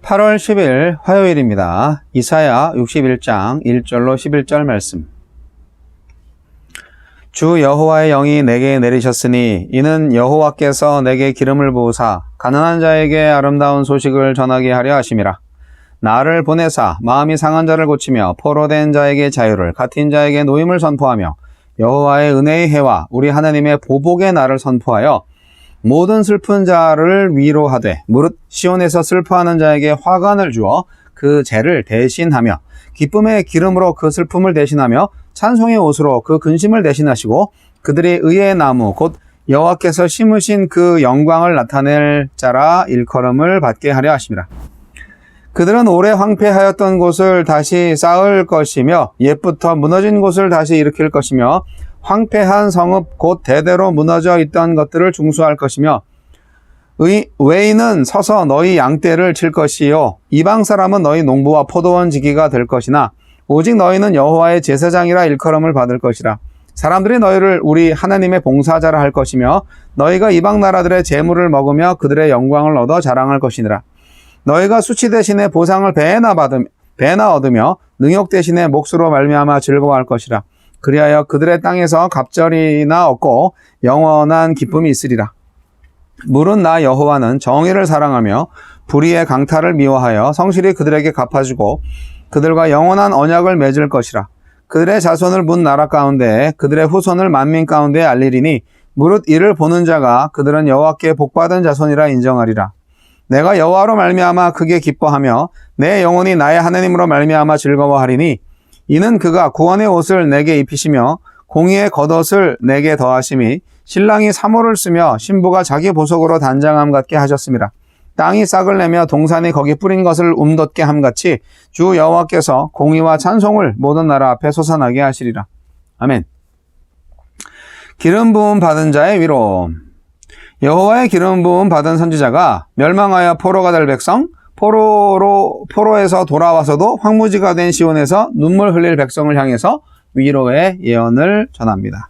8월 10일 화요일입니다. 이사야 61장 1절로 11절 말씀. 주 여호와의 영이 내게 내리셨으니 이는 여호와께서 내게 기름을 부으사 가난한 자에게 아름다운 소식을 전하게 하려 하심이라. 나를 보내사 마음이 상한 자를 고치며 포로된 자에게 자유를, 갇힌 자에게 노임을 선포하며 여호와의 은혜의 해와 우리 하나님의 보복의 날을 선포하여 모든 슬픈 자를 위로하되 무릇 시온에서 슬퍼하는 자에게 화관을 주어 그 죄를 대신하며 기쁨의 기름으로 그 슬픔을 대신하며 찬송의 옷으로 그 근심을 대신하시고 그들의 의의 나무 곧 여호와께서 심으신 그 영광을 나타낼 자라 일컬음을 받게 하려 하심이라. 그들은 오래 황폐하였던 곳을 다시 쌓을 것이며 옛부터 무너진 곳을 다시 일으킬 것이며 황폐한 성읍 곧 대대로 무너져 있던 것들을 중수할 것이며 외인은 서서 너희 양떼를 칠 것이요 이방 사람은 너희 농부와 포도원 지기가 될 것이나 오직 너희는 여호와의 제사장이라 일컬음을 받을 것이라. 사람들이 너희를 우리 하나님의 봉사자라 할 것이며 너희가 이방 나라들의 재물을 먹으며 그들의 영광을 얻어 자랑할 것이니라. 너희가 수치 대신에 보상을 배나 얻으며 능욕 대신에 몫으로 말미암아 즐거워할 것이라. 그리하여 그들의 땅에서 갑절이나 얻고 영원한 기쁨이 있으리라. 물은 나 여호와는 정의를 사랑하며 불의의 강탈을 미워하여 성실히 그들에게 갚아주고 그들과 영원한 언약을 맺을 것이라. 그들의 자손을 문 나라 가운데 그들의 후손을 만민 가운데 알리리니 무릇 이를 보는 자가 그들은 여호와께 복받은 자손이라 인정하리라. 내가 여호와로 말미암아 크게 기뻐하며 내 영혼이 나의 하나님으로 말미암아 즐거워하리니 이는 그가 구원의 옷을 내게 입히시며 공의의 겉옷을 내게 더하심이 신랑이 사모를 쓰며 신부가 자기 보석으로 단장함 같게 하셨습니다. 땅이 싹을 내며 동산이 거기 뿌린 것을 움돋게 함같이 주 여호와께서 공의와 찬송을 모든 나라 앞에 솟아나게 하시리라. 아멘. 기름 부음 받은 자의 위로. 여호와의 기름 부음 받은 선지자가 멸망하여 포로가 될 백성, 포로에서 돌아와서도 황무지가 된 시온에서 눈물 흘릴 백성을 향해서 위로의 예언을 전합니다.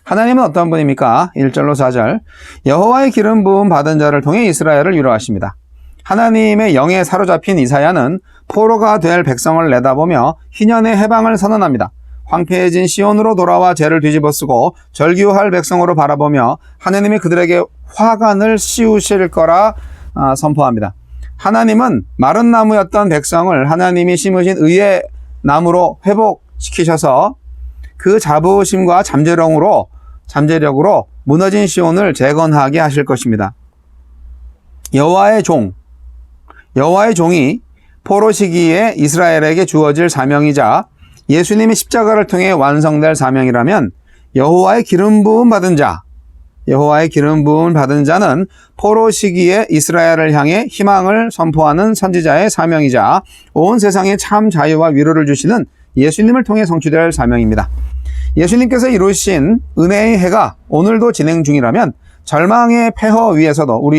하나님은 어떤 분입니까? 1절로 4절. 여호와의 기름 부음 받은 자를 통해 이스라엘을 위로하십니다. 하나님의 영에 사로잡힌 이사야는 포로가 될 백성을 내다보며 희년의 해방을 선언합니다. 황폐해진 시온으로 돌아와 죄를 뒤집어쓰고 절규할 백성으로 바라보며 하나님이 그들에게 화관을 씌우실 거라 선포합니다. 하나님은 마른 나무였던 백성을 하나님이 심으신 의의 나무로 회복시키셔서 그 자부심과 잠재력으로 무너진 시온을 재건하게 하실 것입니다. 여호와의 종이 포로 시기에 이스라엘에게 주어질 사명이자 예수님이 십자가를 통해 완성될 사명이라면 여호와의 기름 부음 받은 자는 포로 시기에 이스라엘을 향해 희망을 선포하는 선지자의 사명이자 온 세상에 참 자유와 위로를 주시는 예수님을 통해 성취될 사명입니다. 예수님께서 이루신 은혜의 해가 오늘도 진행 중이라면 절망의 폐허 위에서도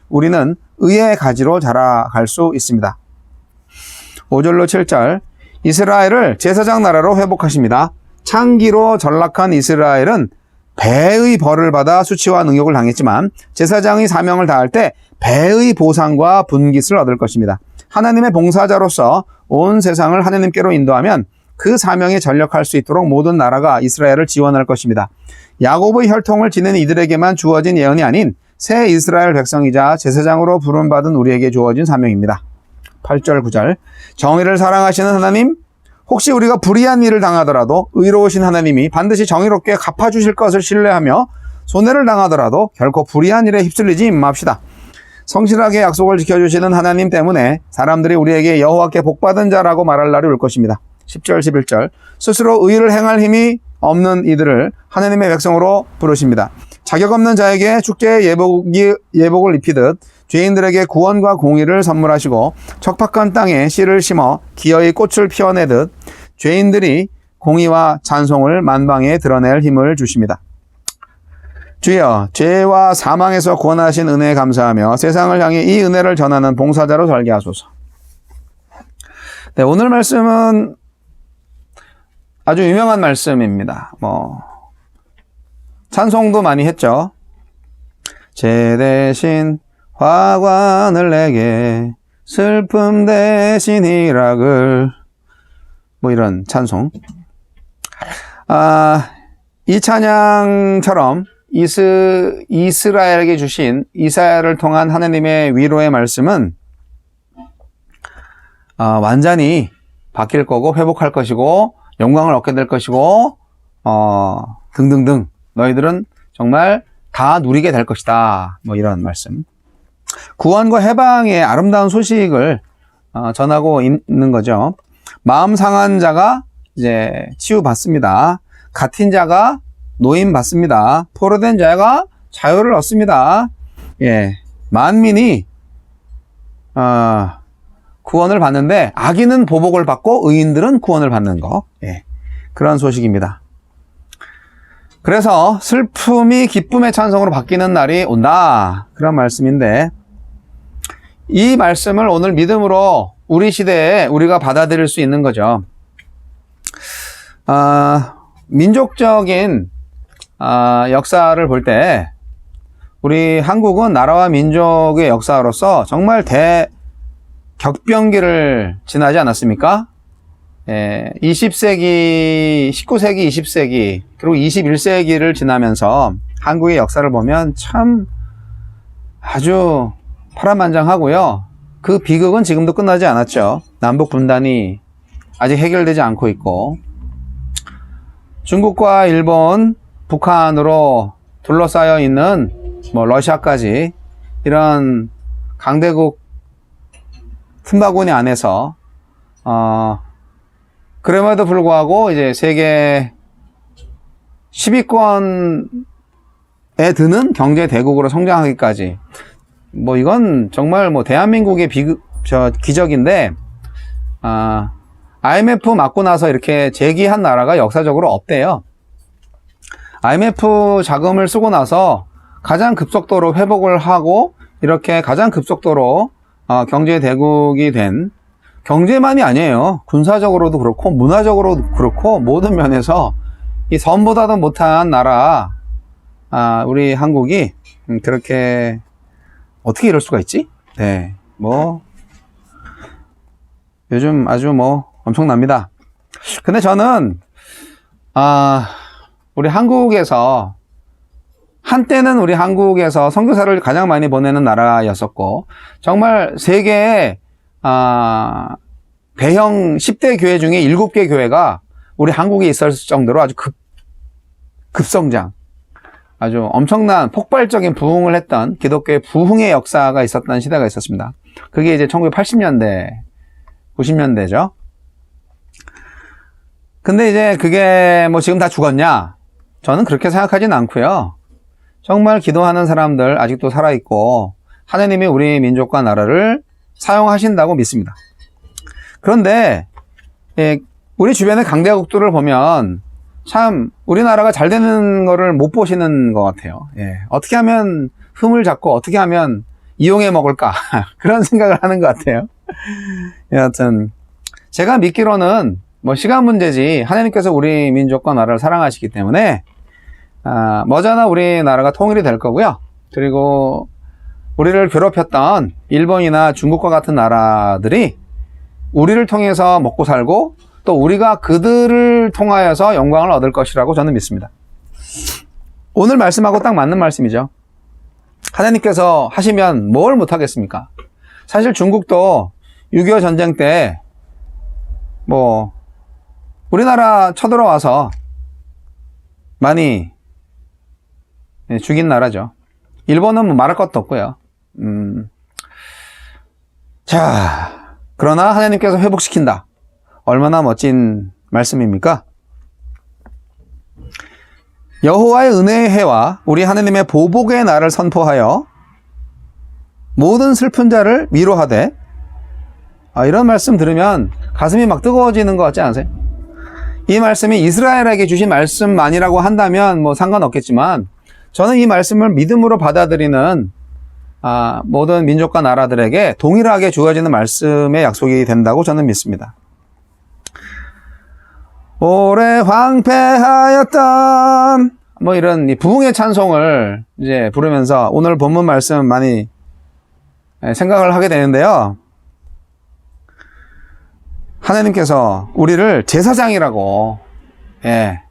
우리는 의의 가지로 자라갈 수 있습니다. 5절로 7절. 이스라엘을 제사장 나라로 회복하십니다. 창기로 전락한 이스라엘은 배의 벌을 받아 수치와 능욕을 당했지만 제사장의 사명을 다할 때 배의 보상과 분깃을 얻을 것입니다. 하나님의 봉사자로서 온 세상을 하나님께로 인도하면 그 사명에 전력할 수 있도록 모든 나라가 이스라엘을 지원할 것입니다. 야곱의 혈통을 지닌 이들에게만 주어진 예언이 아닌 새 이스라엘 백성이자 제사장으로 부름받은 우리에게 주어진 사명입니다. 8절 9절. 정의를 사랑하시는 하나님, 혹시 우리가 불의한 일을 당하더라도 의로우신 하나님이 반드시 정의롭게 갚아주실 것을 신뢰하며 손해를 당하더라도 결코 불의한 일에 휩쓸리지 맙시다. 성실하게 약속을 지켜주시는 하나님 때문에 사람들이 우리에게 여호와께 복받은 자라고 말할 날이 올 것입니다. 10절 11절. 스스로 의를 행할 힘이 없는 이들을 하나님의 백성으로 부르십니다. 자격 없는 자에게 축제의 예복을 입히듯 죄인들에게 구원과 공의를 선물하시고 척박한 땅에 씨를 심어 기어이 꽃을 피워내듯 죄인들이 공의와 찬송을 만방에 드러낼 힘을 주십니다. 주여, 죄와 사망에서 구원하신 은혜에 감사하며 세상을 향해 이 은혜를 전하는 봉사자로 살게 하소서. 네, 오늘 말씀은 아주 유명한 말씀입니다. 찬송도 많이 했죠. 죄 대신 화관을 내게 슬픔 대신 희락을, 뭐 이런 찬송. 이 찬양처럼 이스라엘에게 주신 이사야를 통한 하나님의 위로의 말씀은 완전히 바뀔 거고 회복할 것이고 영광을 얻게 될 것이고 등등등 너희들은 정말 다 누리게 될 것이다. 뭐 이런 말씀. 구원과 해방의 아름다운 소식을 전하고 있는 거죠. 마음 상한 자가 이제 치유받습니다. 갇힌 자가 노임 받습니다. 포로된 자가 자유를 얻습니다. 예, 만민이 구원을 받는데 악인은 보복을 받고 의인들은 구원을 받는 거. 예, 그런 소식입니다. 그래서 슬픔이 기쁨의 찬송으로 바뀌는 날이 온다. 그런 말씀인데 이 말씀을 오늘 믿음으로 우리 시대에 우리가 받아들일 수 있는 거죠. 민족적인 역사를 볼 때 우리 한국은 나라와 민족의 역사로서 정말 대격변기를 지나지 않았습니까? 20세기, 19세기, 20세기, 그리고 21세기를 지나면서 한국의 역사를 보면 참 아주 파란만장하고요. 그 비극은 지금도 끝나지 않았죠. 남북 분단이 아직 해결되지 않고 있고 중국과 일본, 북한으로 둘러싸여 있는 뭐 러시아까지 이런 강대국 틈바구니 안에서 그럼에도 불구하고 이제 세계 10위권에 드는 경제 대국으로 성장하기까지 뭐 이건 정말 뭐 대한민국의 기적인데 IMF 맞고 나서 이렇게 재기한 나라가 역사적으로 없대요. IMF 자금을 쓰고 나서 가장 급속도로 회복을 하고 이렇게 가장 급속도로 경제 대국이 된 경제만이 아니에요. 군사적으로도 그렇고 문화적으로도 그렇고 모든 면에서 이 섬보다도 못한 나라 우리 한국이 그렇게 어떻게 이럴 수가 있지? 네, 뭐 요즘 아주 뭐 엄청납니다. 근데 저는 우리 한국에서 한때는 우리 한국에서 선교사를 가장 많이 보내는 나라였었고 정말 세계의 대형 10대 교회 중에 7개 교회가 우리 한국에 있었을 정도로 아주 급성장, 아주 엄청난 폭발적인 부흥을 했던 기독교의 부흥의 역사가 있었던 시대가 있었습니다. 그게 이제 1980년대, 90년대죠. 근데 이제 그게 뭐 지금 다 죽었냐? 저는 그렇게 생각하진 않고요. 정말 기도하는 사람들 아직도 살아있고 하나님이 우리 민족과 나라를 사용하신다고 믿습니다. 그런데 우리 주변의 강대국들을 보면 참 우리나라가 잘 되는 거를 못 보시는 것 같아요. 어떻게 하면 흠을 잡고 어떻게 하면 이용해 먹을까 그런 생각을 하는 것 같아요. 여하튼 제가 믿기로는 뭐 시간 문제지 하나님께서 우리 민족과 나라를 사랑하시기 때문에 머지않아 우리나라가 통일이 될 거고요. 그리고 우리를 괴롭혔던 일본이나 중국과 같은 나라들이 우리를 통해서 먹고 살고 또 우리가 그들을 통하여서 영광을 얻을 것이라고 저는 믿습니다. 오늘 말씀하고 딱 맞는 말씀이죠. 하나님께서 하시면 뭘 못하겠습니까? 사실 중국도 6.25 전쟁 때 뭐 우리나라 쳐들어와서 많이 죽인 나라죠. 일본은 뭐 말할 것도 없고요. 자, 그러나 하나님께서 회복시킨다. 얼마나 멋진 말씀입니까? 여호와의 은혜의 해와 우리 하나님의 보복의 날을 선포하여 모든 슬픈 자를 위로하되 이런 말씀 들으면 가슴이 막 뜨거워지는 것 같지 않으세요? 이 말씀이 이스라엘에게 주신 말씀만이라고 한다면 뭐 상관없겠지만 저는 이 말씀을 믿음으로 받아들이는 모든 민족과 나라들에게 동일하게 주어지는 말씀의 약속이 된다고 저는 믿습니다. 오래 황폐하였던 뭐 이런 부흥의 찬송을 이제 부르면서 오늘 본문 말씀 많이 생각을 하게 되는데요. 하나님께서 우리를 제사장이라고, 예,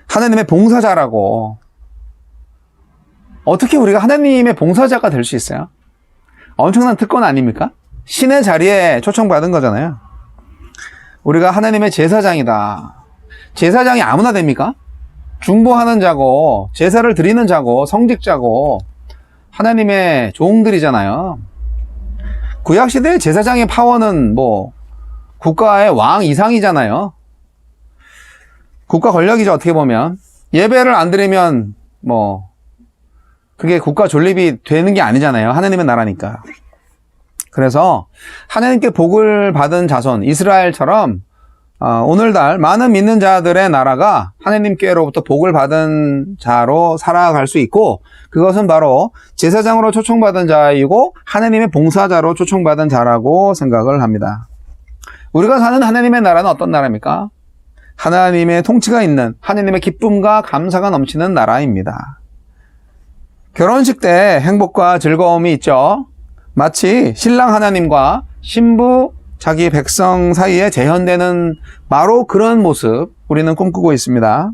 하나님의 봉사자라고. 어떻게 우리가 하나님의 봉사자가 될 수 있어요? 엄청난 특권 아닙니까? 신의 자리에 초청받은 거잖아요. 우리가 하나님의 제사장이다. 제사장이 아무나 됩니까? 중보하는 자고, 제사를 드리는 자고, 성직자고, 하나님의 종들이잖아요. 구약시대의 제사장의 파워는 뭐, 국가의 왕 이상이잖아요. 국가 권력이죠, 어떻게 보면. 예배를 안 드리면, 뭐, 그게 국가 존립이 되는 게 아니잖아요. 하나님의 나라니까. 그래서 하나님께 복을 받은 자손, 이스라엘처럼 오늘날 많은 믿는 자들의 나라가 하나님께로부터 복을 받은 자로 살아갈 수 있고, 그것은 바로 제사장으로 초청받은 자이고 하나님의 봉사자로 초청받은 자라고 생각을 합니다. 우리가 사는 하나님의 나라는 어떤 나라입니까? 하나님의 통치가 있는, 하나님의 기쁨과 감사가 넘치는 나라입니다. 결혼식 때 행복과 즐거움이 있죠. 마치 신랑 하나님과 신부 자기 백성 사이에 재현되는 바로 그런 모습 우리는 꿈꾸고 있습니다.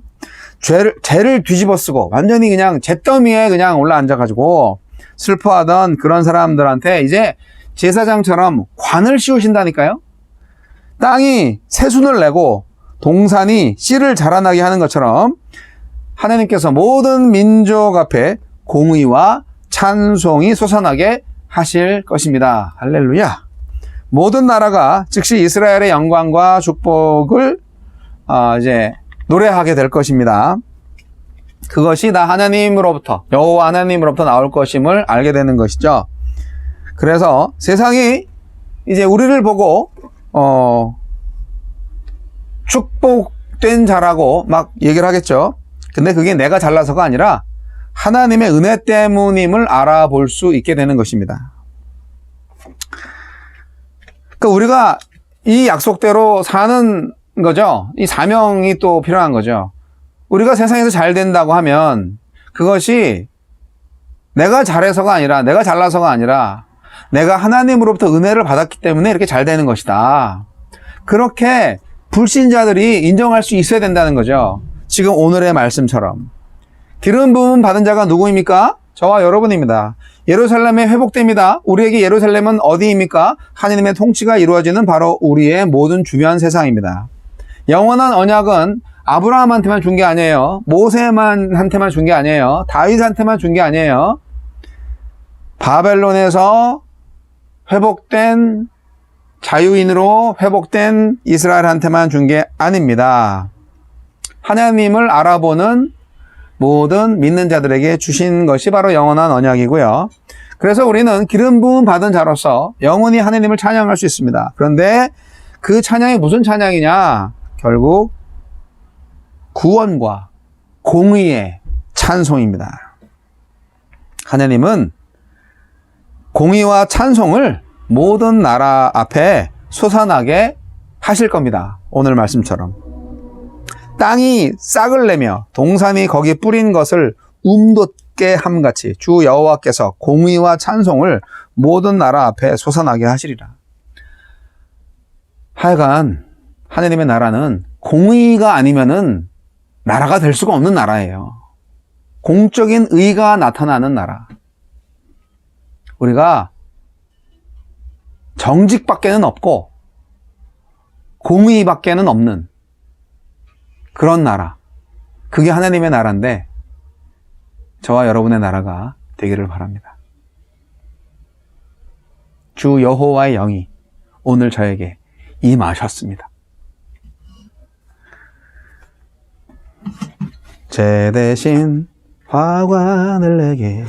죄를 뒤집어쓰고 완전히 그냥 잿더미에 그냥 올라앉아가지고 슬퍼하던 그런 사람들한테 이제 제사장처럼 관을 씌우신다니까요. 땅이 새순을 내고 동산이 씨를 자라나게 하는 것처럼 하나님께서 모든 민족 앞에 공의와 찬송이 솟아나게 하실 것입니다. 할렐루야. 모든 나라가 즉시 이스라엘의 영광과 축복을 이제 노래하게 될 것입니다. 그것이 다 하나님으로부터, 여호와 하나님으로부터 나올 것임을 알게 되는 것이죠. 그래서 세상이 이제 우리를 보고 축복된 자라고 막 얘기를 하겠죠. 근데 그게 내가 잘나서가 아니라 하나님의 은혜 때문임을 알아볼 수 있게 되는 것입니다. 그러니까 우리가 이 약속대로 사는 거죠. 이 사명이 또 필요한 거죠. 우리가 세상에서 잘 된다고 하면 그것이 내가 잘해서가 아니라, 내가 잘나서가 아니라 내가 하나님으로부터 은혜를 받았기 때문에 이렇게 잘 되는 것이다. 그렇게 불신자들이 인정할 수 있어야 된다는 거죠. 지금 오늘의 말씀처럼. 기름 부음 받은 자가 누구입니까? 저와 여러분입니다. 예루살렘의 회복됩니다. 우리에게 예루살렘은 어디입니까? 하나님의 통치가 이루어지는 바로 우리의 모든 주변 세상입니다. 영원한 언약은 아브라함한테만 준 게 아니에요. 모세한테만 준 게 아니에요. 다윗한테만 준 게 아니에요. 바벨론에서 회복된 자유인으로 회복된 이스라엘한테만 준 게 아닙니다. 하나님을 알아보는 모든 믿는 자들에게 주신 것이 바로 영원한 언약이고요. 그래서 우리는 기름 부음 받은 자로서 영원히 하나님을 찬양할 수 있습니다. 그런데 그 찬양이 무슨 찬양이냐? 결국 구원과 공의의 찬송입니다. 하나님은 공의와 찬송을 모든 나라 앞에 솟아나게 하실 겁니다. 오늘 말씀처럼. 땅이 싹을 내며 동산이 거기 뿌린 것을 움돋게 함같이 주 여호와께서 공의와 찬송을 모든 나라 앞에 솟아나게 하시리라. 하여간 하나님의 나라는 공의가 아니면은 나라가 될 수가 없는 나라예요. 공적인 의가 나타나는 나라. 우리가 정직밖에는 없고 공의밖에는 없는 그런 나라. 그게 하나님의 나라인데 저와 여러분의 나라가 되기를 바랍니다. 주 여호와의 영이 오늘 저에게 임하셨습니다. 죄 대신 화관을 내게,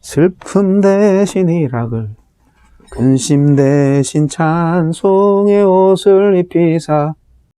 슬픔 대신 희락을, 근심 대신 찬송의 옷을 입히사